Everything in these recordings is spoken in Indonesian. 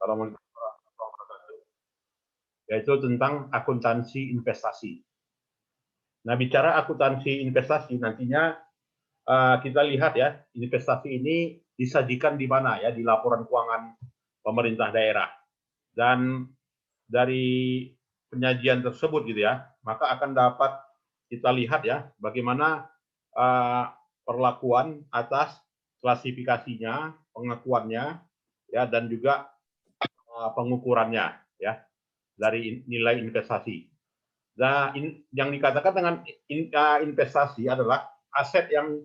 Assalamualaikum warahmatullahi wabarakatuh. Yaitu tentang akuntansi investasi. Nah, bicara akuntansi investasi, nantinya kita lihat ya, investasi ini disajikan di mana ya, di laporan keuangan pemerintah daerah. Dan dari penyajian tersebut gitu ya, maka akan dapat kita lihat ya, bagaimana perlakuan atas klasifikasinya, pengakuannya, ya, dan juga pengukurannya ya dari nilai investasi. Nah, yang dikatakan dengan investasi adalah aset yang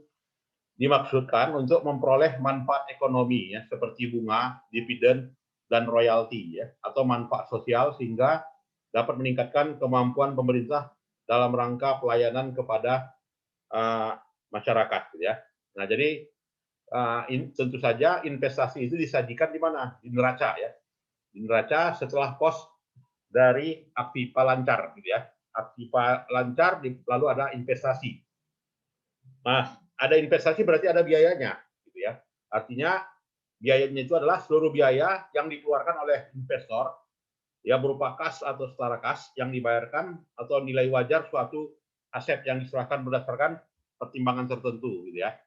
dimaksudkan untuk memperoleh manfaat ekonomi ya, seperti bunga, dividen, dan royalti ya, atau manfaat sosial sehingga dapat meningkatkan kemampuan pemerintah dalam rangka pelayanan kepada masyarakat ya. Nah, jadi tentu saja investasi itu disajikan di mana? Di neraca ya. Di neraca setelah kos dari aktiva lancar gitu ya. Aktiva lancar lalu ada investasi. Nah, ada investasi berarti ada biayanya gitu ya. Artinya biayanya itu adalah seluruh biaya yang dikeluarkan oleh investor ya, berupa kas atau setara kas yang dibayarkan atau nilai wajar suatu aset yang diserahkan berdasarkan pertimbangan tertentu gitu ya.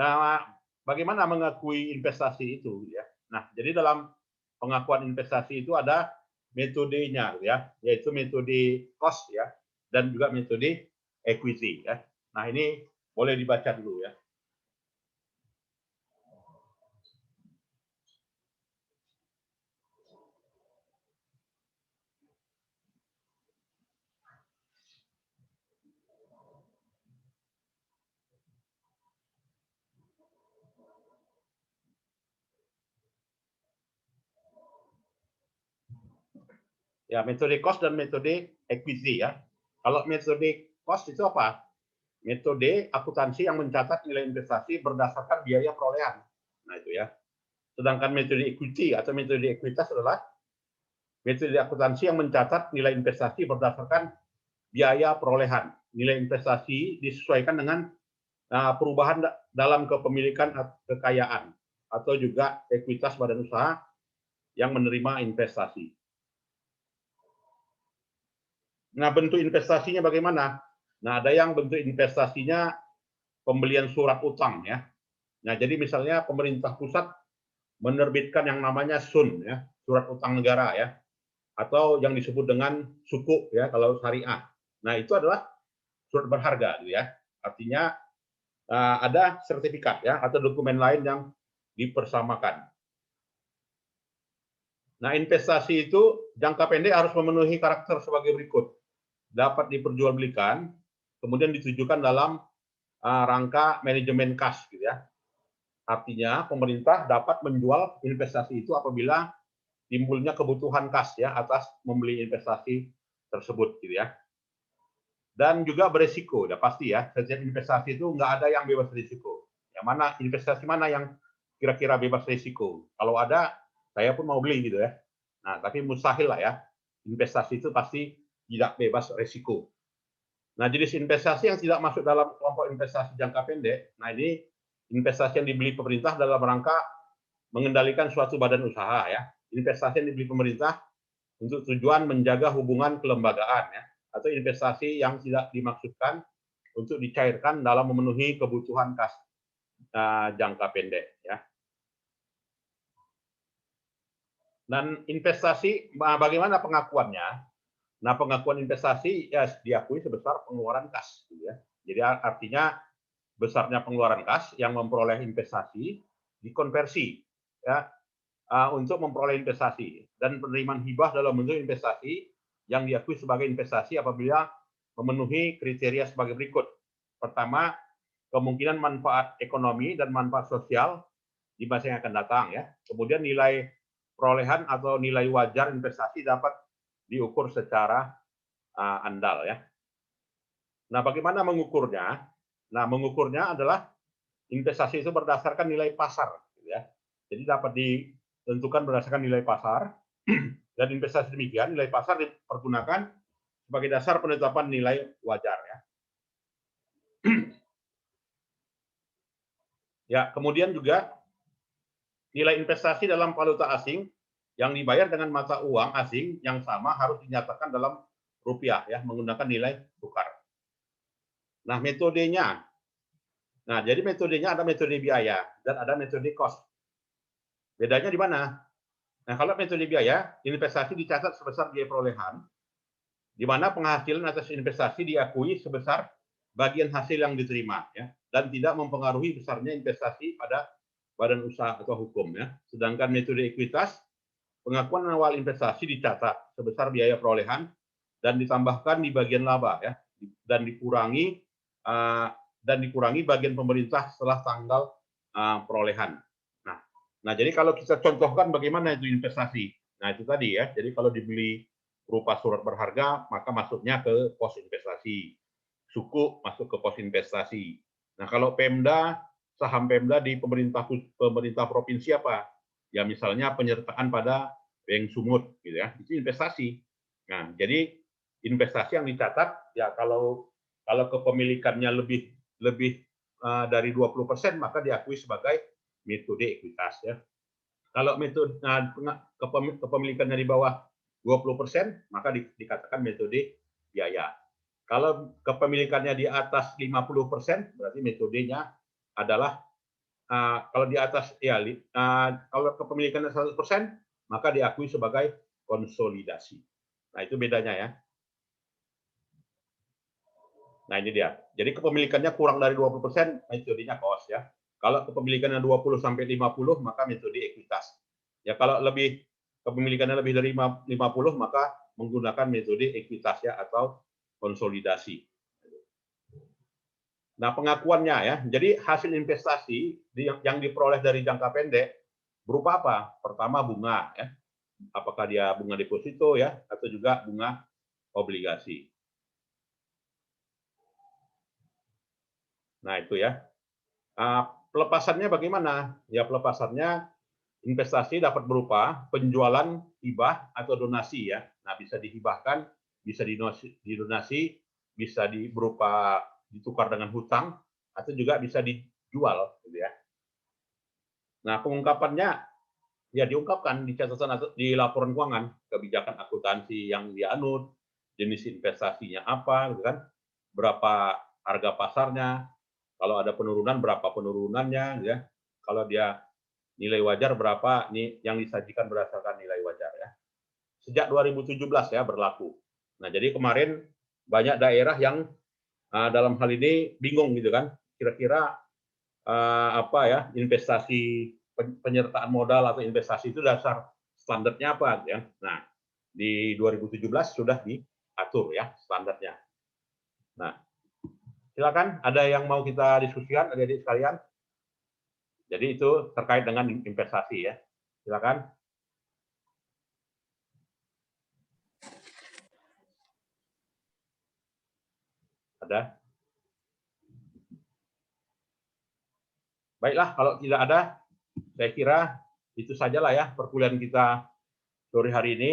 Nah, bagaimana mengakui investasi itu ya. Nah, jadi dalam pengakuan investasi itu ada metodenya ya, yaitu metode cost ya, dan juga metode equity ya. Nah, ini boleh dibaca dulu ya. Ya, metode cost dan metode equity ya. Kalau metode cost itu apa? Metode akuntansi yang mencatat nilai investasi berdasarkan biaya perolehan. Nah, itu ya. Sedangkan metode equity atau metode ekuitas adalah metode akuntansi yang mencatat nilai investasi berdasarkan biaya perolehan. Nilai investasi disesuaikan dengan perubahan dalam kepemilikan kekayaan atau juga ekuitas badan usaha yang menerima investasi. Nah, bentuk investasinya bagaimana? Nah, ada yang bentuk investasinya pembelian surat utang ya. Nah, jadi misalnya pemerintah pusat menerbitkan yang namanya SUN ya, surat utang negara ya, atau yang disebut dengan sukuk ya kalau syariah. Nah, itu adalah surat berharga gitu ya. Artinya ada sertifikat ya atau dokumen lain yang dipersamakan. Nah, investasi itu jangka pendek harus memenuhi karakter sebagai berikut. Dapat diperjualbelikan, kemudian ditujukan dalam rangka manajemen kas gitu ya. Artinya pemerintah dapat menjual investasi itu apabila timbulnya kebutuhan kas ya atas membeli investasi tersebut gitu ya. Dan juga beresiko, udah pasti ya. Setiap investasi itu nggak ada yang bebas risiko. Yang mana investasi mana yang kira-kira bebas risiko? Kalau ada, saya pun mau beli gitu ya. Nah, tapi mustahil lah ya. Investasi itu pasti tidak bebas risiko. Nah, jenis investasi yang tidak masuk dalam kelompok investasi jangka pendek, nah ini investasi yang dibeli pemerintah dalam rangka mengendalikan suatu badan usaha ya. Investasi yang dibeli pemerintah untuk tujuan menjaga hubungan kelembagaan ya, atau investasi yang tidak dimaksudkan untuk dicairkan dalam memenuhi kebutuhan kas jangka pendek ya. Dan investasi bagaimana pengakuannya? Nah, pengakuan investasi ya diakui sebesar pengeluaran kas gitu ya. Jadi artinya besarnya pengeluaran kas yang memperoleh investasi dikonversi ya untuk memperoleh investasi, dan penerimaan hibah dalam bentuk investasi yang diakui sebagai investasi apabila memenuhi kriteria sebagai berikut. Pertama, kemungkinan manfaat ekonomi dan manfaat sosial di masa yang akan datang ya. Kemudian nilai perolehan atau nilai wajar investasi dapat diukur secara andal ya. Nah, bagaimana mengukurnya? Nah, mengukurnya adalah investasi itu berdasarkan nilai pasar gitu ya. Jadi dapat ditentukan berdasarkan nilai pasar, dan investasi demikian nilai pasar dipergunakan sebagai dasar penetapan nilai wajar ya. Ya, kemudian juga nilai investasi dalam valuta asing yang dibayar dengan mata uang asing yang sama harus dinyatakan dalam rupiah ya, menggunakan nilai tukar. Nah, metodenya. Nah, jadi metodenya ada metode biaya dan ada metode cost. Bedanya di mana? Nah, kalau metode biaya, investasi dicatat sebesar biaya perolehan, di mana penghasilan atas investasi diakui sebesar bagian hasil yang diterima, ya, dan tidak mempengaruhi besarnya investasi pada badan usaha atau hukum, ya. Sedangkan metode ekuitas, pengakuan awal investasi dicatat sebesar biaya perolehan dan ditambahkan di bagian laba, ya, dan dikurangi bagian pemerintah setelah tanggal perolehan. Nah, jadi kalau kita contohkan bagaimana itu investasi. Nah, itu tadi ya. Jadi kalau dibeli berupa surat berharga, maka masuknya ke pos investasi. Suku masuk ke pos investasi. Nah, kalau Pemda, saham Pemda di pemerintah provinsi apa? Ya misalnya penyertaan pada Bank Sumut gitu ya. Itu investasi. Nah, jadi investasi yang dicatat ya kalau kepemilikannya lebih dari 20%, maka diakui sebagai metode ekuitas ya. Kalau metode kepemilikannya di bawah 20%, maka dikatakan metode biaya. Kalau kepemilikannya di atas 50%, berarti metodenya adalah kalau di atas ya kalau kepemilikannya 100%, maka diakui sebagai konsolidasi. Nah, itu bedanya ya. Nah, ini dia. Jadi kepemilikannya kurang dari 20%, metodenya cost ya. Kalau kepemilikannya 20 sampai 50, maka metode ekuitas. Ya, kalau kepemilikannya lebih dari 50, maka menggunakan metode ekuitas ya atau konsolidasi. Nah, pengakuannya ya. Jadi hasil investasi yang diperoleh dari jangka pendek berupa apa? Pertama bunga ya. Apakah dia bunga deposito ya atau juga bunga obligasi. Nah, itu ya. Pelepasannya bagaimana? Ya, pelepasannya investasi dapat berupa penjualan, hibah, atau donasi ya. Nah, bisa dihibahkan, bisa didonasi, bisa berupa ditukar dengan hutang, atau juga bisa dijual, gitu ya. Nah, pengungkapannya ya diungkapkan di catatan atau di laporan keuangan, kebijakan akuntansi yang dianut, jenis investasinya apa, gitu kan, berapa harga pasarnya, kalau ada penurunan berapa penurunannya, ya. Kalau dia nilai wajar berapa nih yang disajikan berdasarkan nilai wajar ya. Sejak 2017 ya berlaku. Nah, jadi kemarin banyak daerah yang dalam hal ini bingung gitu kan. Kira-kira apa ya investasi penyertaan modal atau investasi itu dasar standarnya apa ya. Nah, di 2017 sudah diatur ya standarnya. Nah, silakan ada yang mau kita diskusikan adik-adik sekalian. Jadi itu terkait dengan investasi ya. Silakan. Ada? Baiklah, kalau tidak ada, saya kira itu sajalah ya perkuliahan kita sore hari ini.